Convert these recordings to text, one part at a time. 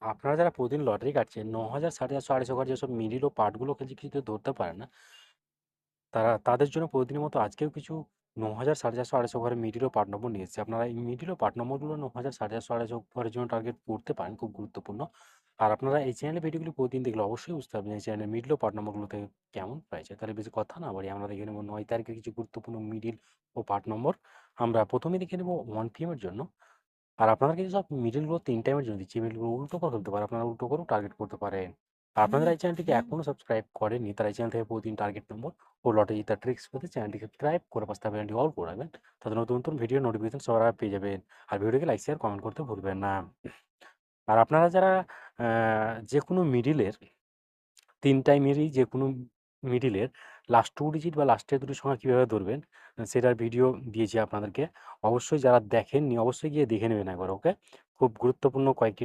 আপনারা যারা প্রতিদিন লটারি কাটছেন ৯,০০০, ৪৫০, ২৫০ করে যেসব মিডিল ও পার্টগুলো কিছু ধরতে পারে না, তাদের জন্য প্রতিদিনের মতো আজকেও কিছু ৯,০০০, ৪৫০, ২৫০ ঘরের মিডিল ও পার্ট নম্বর নিয়ে এসেছি। আপনারা এই মিডিল ও পার্ট নম্বরগুলো ৯,০০০, ৪৫০, ২৫০ ঘরের জন্য টার্গেট করতে পারেন, খুব গুরুত্বপূর্ণ। আর আপনারা এই চ্যানেলের ভিডিওগুলি প্রতিদিন দেখলে অবশ্যই বুঝতে পারবেন এই চ্যানেলের মিডিল ও পার্ট নম্বরগুলো থেকে কেমন প্রাইস হয়। তাহলে বেশি কথা না বাড়িয়ে আমরা দেখে নেব ৯ তারিখের কিছু গুরুত্বপূর্ণ মিডিল ও পার্ট নম্বর। আমরা প্রথমে দেখে নেব 1 PM এর জন্য। আর আপনারা কিন্তু সব মিডলগুলো ৩ টাইমের জন্য দিচ্ছি। মিডলগুলো উল্টো করে ফেলতে পারেন। আপনারা উল্টো করেও টার্গেট করতে পারেন। আর আপনারা এই চ্যানেলটিকে এখনো সাবস্ক্রাইব করেননি, তারা এই চ্যানেল থেকে প্রতিদিন টার্গেট নম্বর ও লটারি জেতার ট্রিক্স পেতে চ্যানেলটিকে সাবস্ক্রাইব করে পাশে থাকা বেলটি অল করে রাখবেন। তাতে নতুন নতুন ভিডিও নোটিফিকেশন সবার আগে পেয়ে যাবেন। আর ভিডিওটিকে লাইক, শেয়ার, কমেন্ট করতে ভুলবেন না। আর আপনারা যারা যেকোনো মিডিলের ৩ টাইমেরই যেকোনো মিডিলের লাস্ট 2 ডিজিট বা লাস্টের দুটো সংখ্যা কীভাবে ধরবেন, সেটার ভিডিও দিয়েছি আপনাদেরকে। অবশ্যই যারা দেখেননি অবশ্যই গিয়ে দেখে নেবেন একবার, ওকে? খুব গুরুত্বপূর্ণ কয়েকটি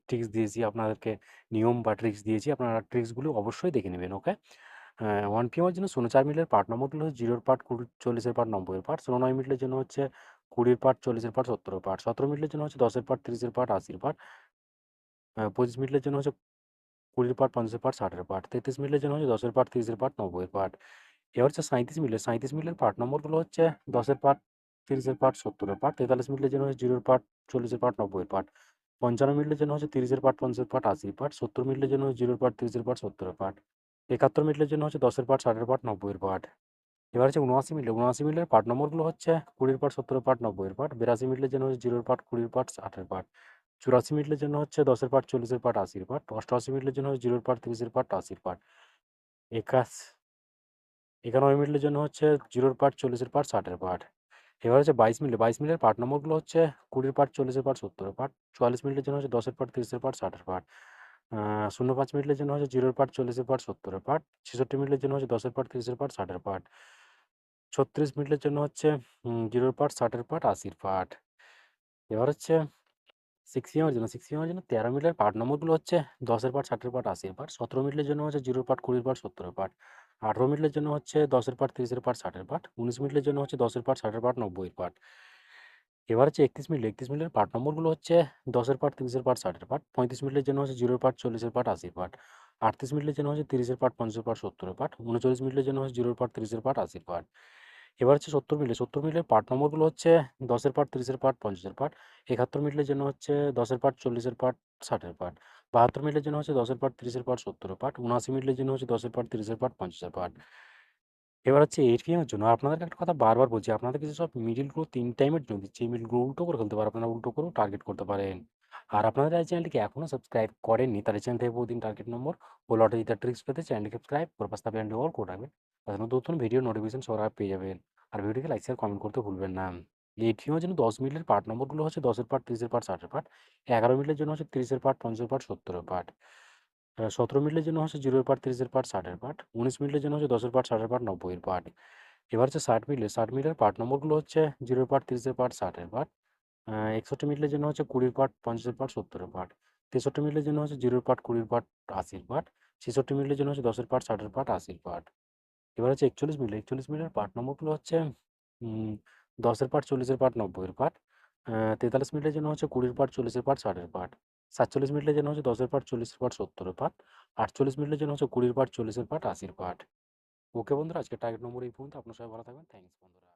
ট্রিক্স দিয়েছি আপনাদেরকে, নিয়ম বা ট্রিক্স দিয়েছি। আপনারা ট্রিক্সগুলো অবশ্যই দেখে নেবেন, ওকে? 1 PM এর জন্য ০৪ মিনিটের পার্ট নম্বরগুলো হচ্ছে 0 এর পার্ট, 20, 40 এর পার্ট, 90 এর পার্ট। ০৯ মিনিটের জন্য হচ্ছে 20 এর পার্ট, 40 এর পার্ট, 70 এর পার্ট। ১৭ মিনিটের জন্য হচ্ছে 10 এর পার্ট, 30 এর পার্ট, 80 এর পার্ট। 25 মিনিটের জন্য হচ্ছে 20 এর পার্ট, 50 এর পার্ট, 60 এর পার্ট। 33 মিনিটের জন্য হচ্ছে 10 এর পার্ট, 30 এর পার্ট, 90 এর পার্ট। এবার হচ্ছে 37 মিনিটের পার্ট নম্বরগুলো হচ্ছে 10 এর পার্ট, 30 এর পার্ট, 70 এর পার্ট। 43 মিনিটের জন্য হচ্ছে 0 এর পার্ট, 40 এর পার্ট, 90 এর পার্ট। 55 মিনিটের জন্য হচ্ছে 30 এর পার্ট, 50 এর পার্ট, 80 এর পার্ট। 70 মিনিটের জন্য হচ্ছে 0 এর পার্ট, 30 এর পার্ট, 70 এর পার্ট। 71 মিনিটের জন্য হচ্ছে 10 এর পার্ট, 60 এর পার্ট, 90 এর পার্ট। এবার হচ্ছে 79 মিনিটের পার্ট নম্বরগুলো হচ্ছে 20 এর পার্ট, 70 এর পার্ট, 90 এর পার্ট। 82 মিনিটের জন্য হচ্ছে 0 এর পার্ট, 20 এর পার্ট, 60 এর পার্ট। 84 মিনিটের জন্য হচ্ছে 10 এর পার্ট, 40 এর পার্ট, 80 এর পার্ট। 88 মিনিটের জন্য হচ্ছে 0 এর পার্ট, 30 এর পার্ট, 80 এর পার্ট। একাশ 91 মিনিটের জন্য হচ্ছে 0 এর পার্ট, 40 এর পার্ট, 60 এর পার্ট। এবার হচ্ছে 22 মিনিটের পার্ট নম্বরগুলো হচ্ছে 20 এর পার্ট, 40 এর পার্ট, 70 এর পার্ট। 44 মিনিটের জন্য হচ্ছে 10 এর পার্ট, 30 এর পার্ট, 60 এর পার্ট। 05 মিনিটের জন্য হচ্ছে 0 এর পার্ট, 40 এর পার্ট, 70 এর পার্ট। 66 মিনিটের জন্য হচ্ছে 10 এর পার্ট, 30 এর পার্ট, 60 এর পার্ট। 36 মিনিটের জন্য হচ্ছে 0 এর পার্ট, 60 এর পার্ট, 80 এর পার্ট। এবার হচ্ছে 6 PM এর জন্য 13 মিনিটের পার্ট নম্বরগুলো হচ্ছে 10 এর পার্ট, 60 এর পার্ট, 80 এর পার্ট। 17 মিনিটের জন্য হচ্ছে 0 এর পার্ট, 20 এর পার্ট, 70 এর পার্ট। 18 মিনিটের জন্য হচ্ছে 10 এর পার্ট, 30 এর পার্ট, 60 এর পার্ট। 19 মিনিটের জন্য হচ্ছে 10 এর পার্ট, 60 এর পার্ট, 90 এর পার্ট। এবার হচ্ছে 31 মিনিটের পার্ট নম্বরগুলো হচ্ছে 10 এর পার্ট, 30 এর পার্ট, 60 এর পার্ট। 35 মিনিটের জন্য হচ্ছে 0 এর পার্ট, 40 এর পার্ট, 80 এর পার্ট। 38 মিনিটের জন্য হচ্ছে 30 এর পার্ট, 50 এর পার্ট, 70 এর পার্ট। 39 মিনিটের জন্য হচ্ছে 0 এর পার্ট, 30 এর পার্ট, 80 এর পার্ট। এবার হচ্ছে 70 মিনিটের পার্ট নম্বরগুলো হচ্ছে 10 এর পার্ট, 30 এর পার্ট, 50 এর পার্ট। 71 মিনিটের জন্য হচ্ছে 10 এর পার্ট, 40 এর পার্ট, 60 এর পার্ট। 72 মিনিটের জন্য হচ্ছে 10 এর পার্ট, 30 এর পার্ট, 70 এর পার্ট। 79 মিনিটের জন্য হচ্ছে 10 এর পার্ট, 30 এর পার্ট, 50 এর পার্ট। এবার হচ্ছে 8 PM এর জন্য আপনাদেরকে একটা কথা বারবার বলছি, আপনাদেরকে যেসব মিডলগুলো 3 টাইমের জন্য দিচ্ছি, এই মিডলগুলো উল্টো করে ফেলতে পারেন। আপনারা উল্টো করেও টার্গেট করতে পারেন। আর আপনারা এই চ্যানেলটিকে এখনো সাবস্ক্রাইব করেননি, তাহলে চ্যানেল থেকে প্রতিদিন টার্গেট নম্বর ও লটারি জেতার ট্রিক্স পেতে চ্যানেলটিকে সাবস্ক্রাইব করে পাশে থাকা বেলটি অল করে রাখবেন। তাহলে নতুন ভিডিও নোটিফিকেশন সবার আগে পেয়ে যাবেন। আর ভিডিওটিকে লাইক, শেয়ার, কমেন্ট করতে ভুলবেন না। এই 8 PM এর জন্য 10 মিনিটের পার্ট নম্বরগুলো হচ্ছে 10 এর পার্ট, 30 এর পার্ট, 60 এর পার্ট। 11 মিনিটের জন্য হচ্ছে 30 এর পার্ট, 50 এর পার্ট, 70 এর পার্ট। 17 মিনিটের জন্য হচ্ছে 0 এর পার্ট, 30 এর পার্ট, 60 এর পার্ট। 19 মিনিটের জন্য হচ্ছে 10 এর পার্ট, 60 এর পার্ট, 90 এর পার্ট। এবার হচ্ছে 60 মিনিটের পার্ট নম্বরগুলো হচ্ছে 0 এর পার্ট, 30 এর পার্ট, 60 এর পার্ট। 61 মিনিটের জন্য হচ্ছে 20 এর পার্ট, 50 এর পার্ট, 70 এর পার্ট। 63 মিনিটের জন্য হচ্ছে 0 এর পার্ট, 20 এর পার্ট, 80 এর পার্ট। 66 মিনিটের জন্য হচ্ছে 10 এর পার্ট, 60 এর পার্ট, 80 এর পার্ট। এবার হচ্ছে 41 মিনিটের পার্ট নম্বরগুলো হচ্ছে উম 10 এর পার্ট, 40 এর পার্ট, 90 এর পার্ট। 43 মিনিটের জন্য হচ্ছে 20 এর পার্ট, 40 এর পার্ট, 60 এর পার্ট। 47 মিনিটের জন্য হচ্ছে 10 এর পার্ট, 40 এর পার্ট, 70 এর পার্ট। 48 মিনিটের জন্য হচ্ছে 20 এর পার্ট, 40 এর পার্ট, 80 এর পার্ট। ওকে বন্ধুরা, আজকের টার্গেট নম্বর এই পর্যন্ত। আপনারা সবাই ভালো থাকবেন। থ্যাংকস বন্ধুরা।